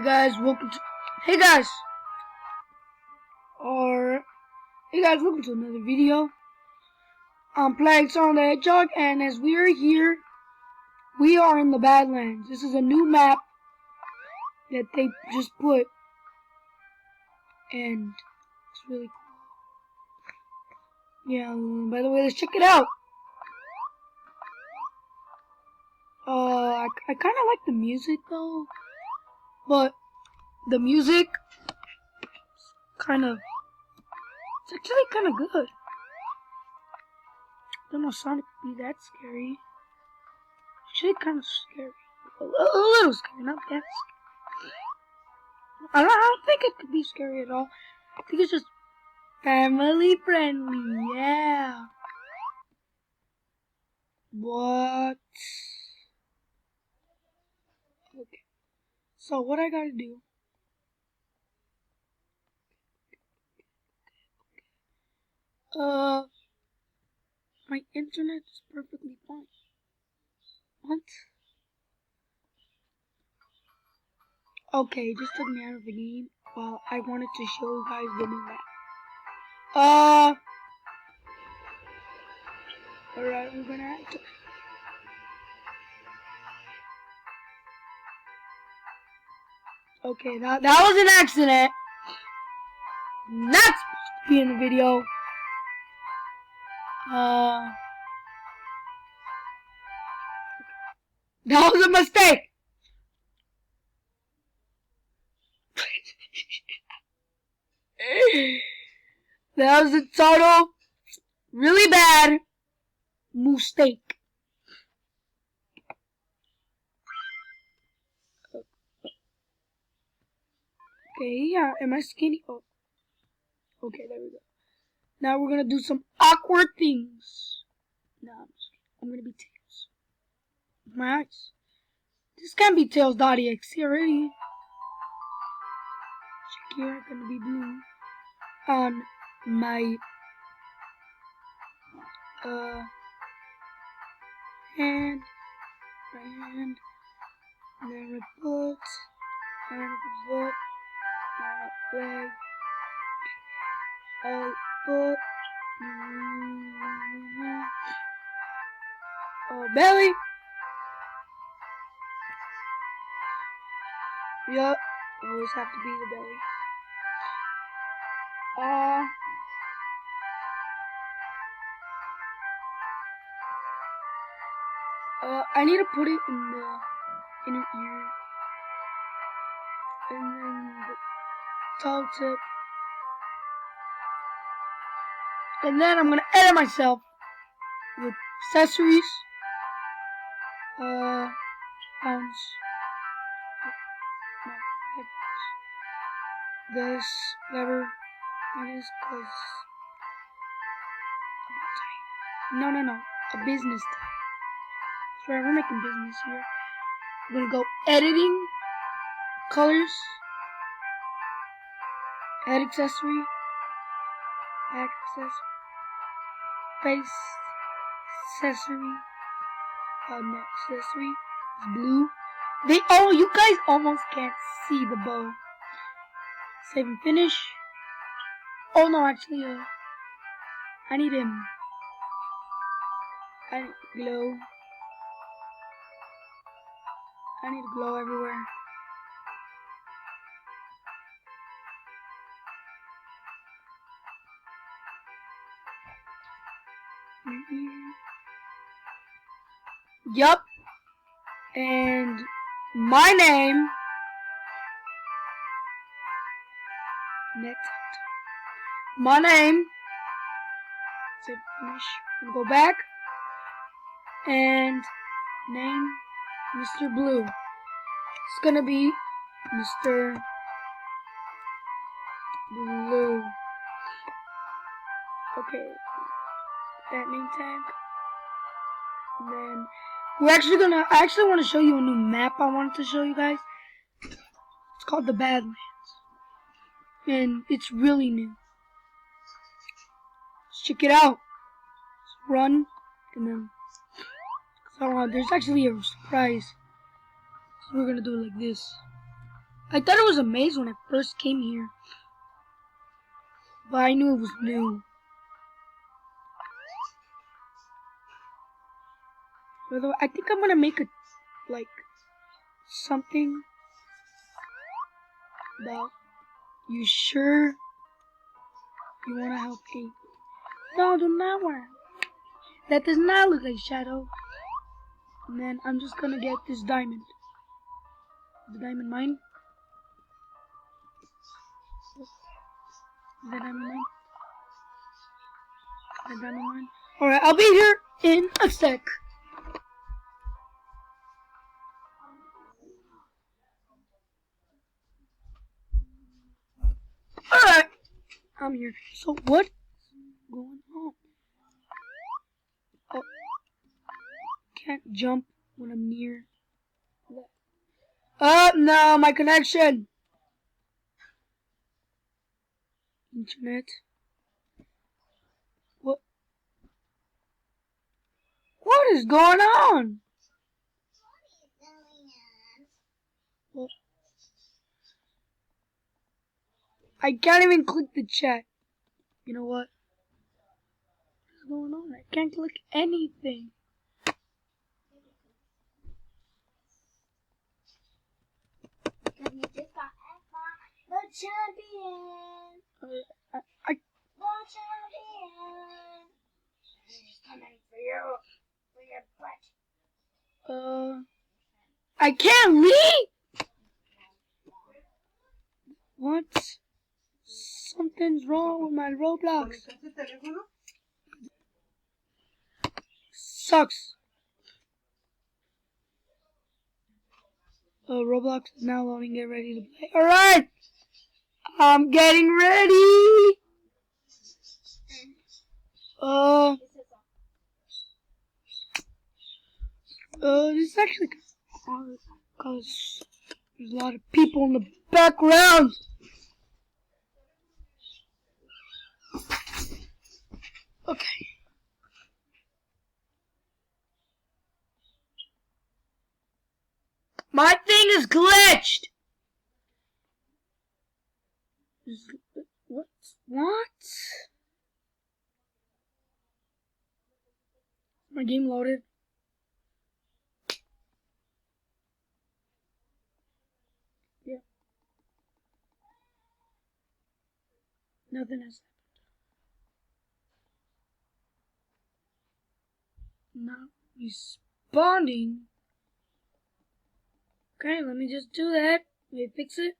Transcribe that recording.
guys, welcome to Hey guys, welcome to another video. I'm playing Sonic the Hedgehog, and as we are here, we are in the Badlands. This is a new map that they just put, and it's really cool. Yeah, by the way, let's check it out. I kind of like the music though, but the music it's actually kind of good. I don't know Sonic could be that scary. Actually kind of scary. A little scary, not that scary. I don't think it could be scary at all. I think it's just family friendly, yeah. What? Okay. So what I gotta do? My internet is perfectly fine. What? Okay, it just took me out of the game. Well, I wanted to show you guys the new map. Alright, we're gonna have to... Okay, that was an accident. Not supposed to be in the video. That was a mistake. That was a total, really bad mistake. Okay, yeah, am I skinny? Oh, okay, there we go. Now we're gonna do some awkward things. No, I'm gonna be Tails. With my eyes. This can't be Tails.exe already. Check here, gonna be blue. On my hand, right hand, and then my foot, and then my foot, and my leg, foot, belly. Yup, always have to be the belly. I need to put it in the inner ear, and then the toe tip, and then I'm gonna edit myself with accessories, pounds, this, whatever it is, cause no, a business tie. Sorry, we're making business here. I'm gonna go editing, colors, add accessory, face, accessory, no, accessory, it's blue. You guys almost can't see the bow. Save and finish. Oh no, actually, I need him. I need glow. I need glow everywhere. Yup. And my name. Next. My name. Save finish. I'm gonna go back. And name Mr. Blue. It's gonna be Mr. Blue. Okay. That name tag. And then I actually want to show you a new map I wanted to show you guys. It's called the Badlands. And it's really new. Let's check it out. Let's run. And then there's actually a surprise. So we're gonna do it like this. I thought it was a maze when I first came here. But I knew it was new. By the way, I think I'm gonna make a, like, something about, you sure you wanna help me? No, do not wanna. That does not look like Shadow. And then I'm just gonna get this diamond. The diamond mine. The diamond mine. The diamond mine. Alright, I'll be here in a sec. Alright, I'm here. So what's going on? Oh, can't jump when I'm near. Oh no, my connection. Internet. What? What is going on? What? I can't even click the chat. You know what? What's going on? I can't click anything. You just got the champion. I The champion. He's coming for you. For your butt. I can't leave? What? Something's wrong with my Roblox. Sucks. Roblox is now loading. Get ready to play. Alright! I'm getting ready! This is actually hard because there's a lot of people in the background. Okay. My thing is glitched! What? What? My game loaded. Yeah. Nothing has happened. Not responding. Okay, let me just do that. Let me fix it.